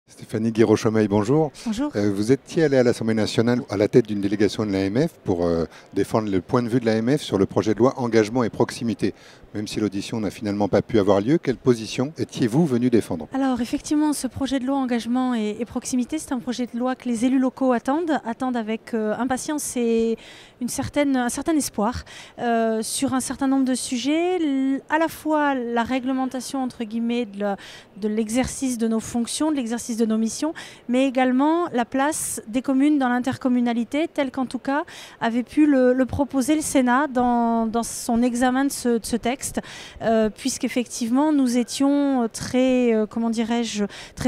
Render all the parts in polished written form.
Stéphanie Guiraud-Chomeil, bonjour. Bonjour. Vous étiez allée à l'Assemblée nationale à la tête d'une délégation de l'AMF pour défendre le point de vue de l'AMF sur le projet de loi engagement et proximité. Même si l'audition n'a finalement pas pu avoir lieu, quelle position étiez-vous venu défendre? Alors effectivement, ce projet de loi engagement et proximité, c'est un projet de loi que les élus locaux attendent avec impatience et un certain espoir sur un certain nombre de sujets, à la fois la réglementation entre guillemets de l'exercice de nos fonctions, de l'exercice de nos missions, mais également la place des communes dans l'intercommunalité, telle qu'en tout cas avait pu le proposer le Sénat dans son examen de ce texte. Puisqu'effectivement nous étions très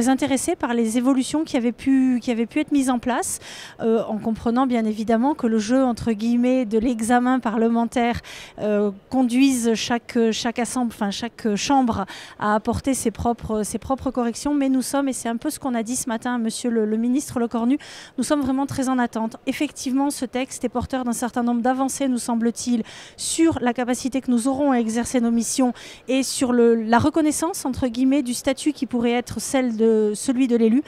intéressés par les évolutions qui avaient pu être mises en place, en comprenant bien évidemment que le jeu entre guillemets de l'examen parlementaire conduise chaque chambre à apporter ses propres corrections, mais nous sommes, et c'est un peu ce qu'on a dit ce matin à monsieur le ministre Lecornu, nous sommes vraiment très en attente. Effectivement, ce texte est porteur d'un certain nombre d'avancées, nous semble-t-il, sur la capacité que nous aurons à exercer nos missions et sur la reconnaissance entre guillemets du statut qui pourrait être celui de l'élu,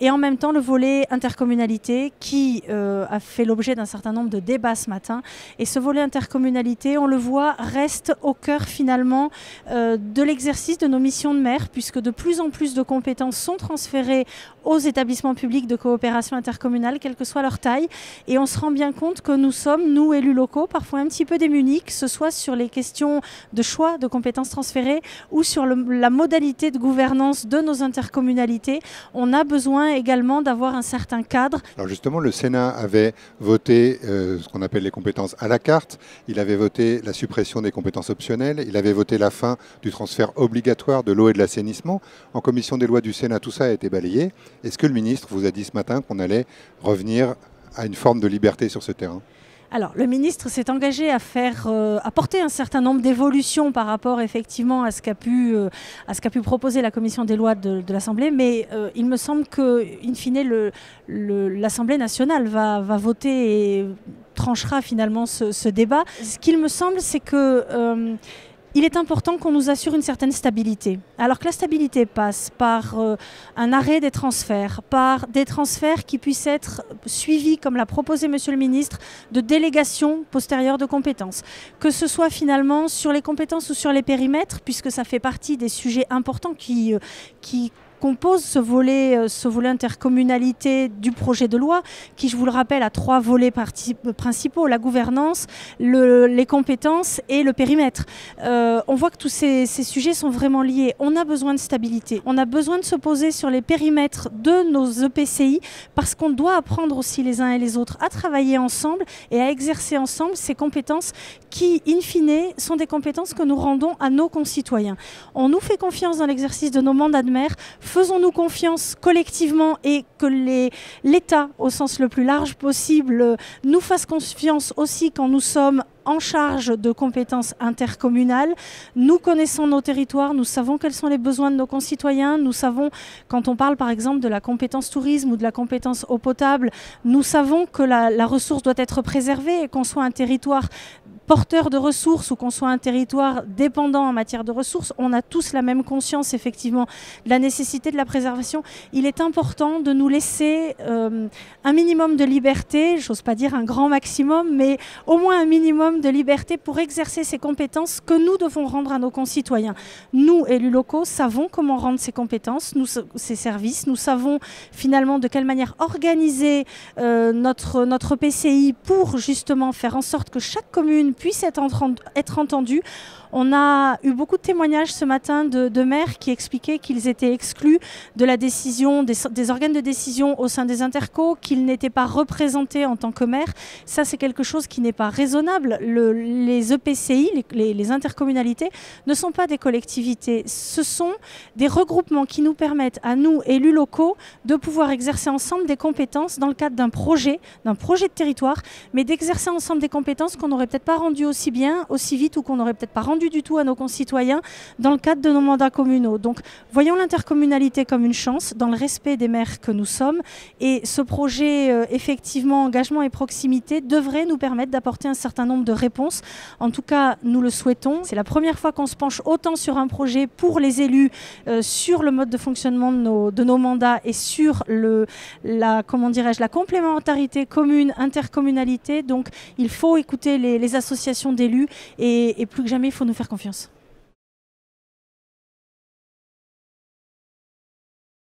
et en même temps le volet intercommunalité qui a fait l'objet d'un certain nombre de débats ce matin, et ce volet intercommunalité, on le voit, reste au cœur finalement de l'exercice de nos missions de maire, puisque de plus en plus de compétences sont transférées aux établissements publics de coopération intercommunale, quelle que soit leur taille, et on se rend bien compte que nous sommes, nous élus locaux, parfois un petit peu démunis, que ce soit sur les questions de choix de compétences transférées ou sur la modalité de gouvernance de nos intercommunalités. On a besoin également d'avoir un certain cadre. Alors justement, le Sénat avait voté ce qu'on appelle les compétences à la carte, il avait voté la suppression des compétences optionnelles, il avait voté la fin du transfert obligatoire de l'eau et de l'assainissement. En commission des lois du Sénat, tout ça a été balayé. Est-ce que le ministre vous a dit ce matin qu'on allait revenir à une forme de liberté sur ce terrain ? Alors, le ministre s'est engagé à porter un certain nombre d'évolutions par rapport effectivement à ce qu'a pu proposer la commission des lois de l'Assemblée, mais il me semble que, in fine, l'Assemblée nationale va voter et tranchera finalement ce débat. Ce qu'il me semble, c'est que il est important qu'on nous assure une certaine stabilité. Alors que la stabilité passe par un arrêt des transferts, par des transferts qui puissent être suivis, comme l'a proposé monsieur le ministre, de délégations postérieures de compétences. Que ce soit finalement sur les compétences ou sur les périmètres, puisque ça fait partie des sujets importants qui compose ce volet intercommunalité du projet de loi, qui, je vous le rappelle, a 3 volets principaux: la gouvernance, les compétences et le périmètre. On voit que tous ces sujets sont vraiment liés. On a besoin de stabilité. On a besoin de se poser sur les périmètres de nos EPCI, parce qu'on doit apprendre aussi les uns et les autres à travailler ensemble et à exercer ensemble ces compétences qui, in fine, sont des compétences que nous rendons à nos concitoyens. On nous fait confiance dans l'exercice de nos mandats de maire. Faisons-nous confiance collectivement, et que l'État, au sens le plus large possible, nous fasse confiance aussi quand nous sommes en charge de compétences intercommunales. Nous connaissons nos territoires, nous savons quels sont les besoins de nos concitoyens, nous savons, quand on parle par exemple de la compétence tourisme ou de la compétence eau potable, nous savons que la ressource doit être préservée, et qu'on soit un territoire porteur de ressources ou qu'on soit un territoire dépendant en matière de ressources, on a tous la même conscience effectivement de la nécessité de la préservation. Il est important de nous laisser un minimum de liberté, j'ose pas dire un grand maximum, mais au moins un minimum de liberté pour exercer ces compétences que nous devons rendre à nos concitoyens. Nous, élus locaux, savons comment rendre ces compétences, ces services, nous savons finalement de quelle manière organiser notre PCI pour justement faire en sorte que chaque commune puisse être entendue. On a eu beaucoup de témoignages ce matin de maires qui expliquaient qu'ils étaient exclus de la décision, des organes de décision au sein des intercos, qu'ils n'étaient pas représentés en tant que maires. Ça, c'est quelque chose qui n'est pas raisonnable. Les EPCI, les intercommunalités, ne sont pas des collectivités. Ce sont des regroupements qui nous permettent, à nous, élus locaux, de pouvoir exercer ensemble des compétences dans le cadre d'un projet de territoire, mais d'exercer ensemble des compétences qu'on n'aurait peut-être pas rendu aussi bien, aussi vite ou qu'on n'aurait peut-être pas rendu du tout à nos concitoyens dans le cadre de nos mandats communaux. Donc voyons l'intercommunalité comme une chance dans le respect des maires que nous sommes et ce projet effectivement engagement et proximité devrait nous permettre d'apporter un certain nombre de réponses. En tout cas, nous le souhaitons. C'est la première fois qu'on se penche autant sur un projet pour les élus, sur le mode de fonctionnement de nos mandats et sur la complémentarité commune, intercommunalité. Donc il faut écouter les associations d'élus et plus que jamais, il faut nous faire confiance.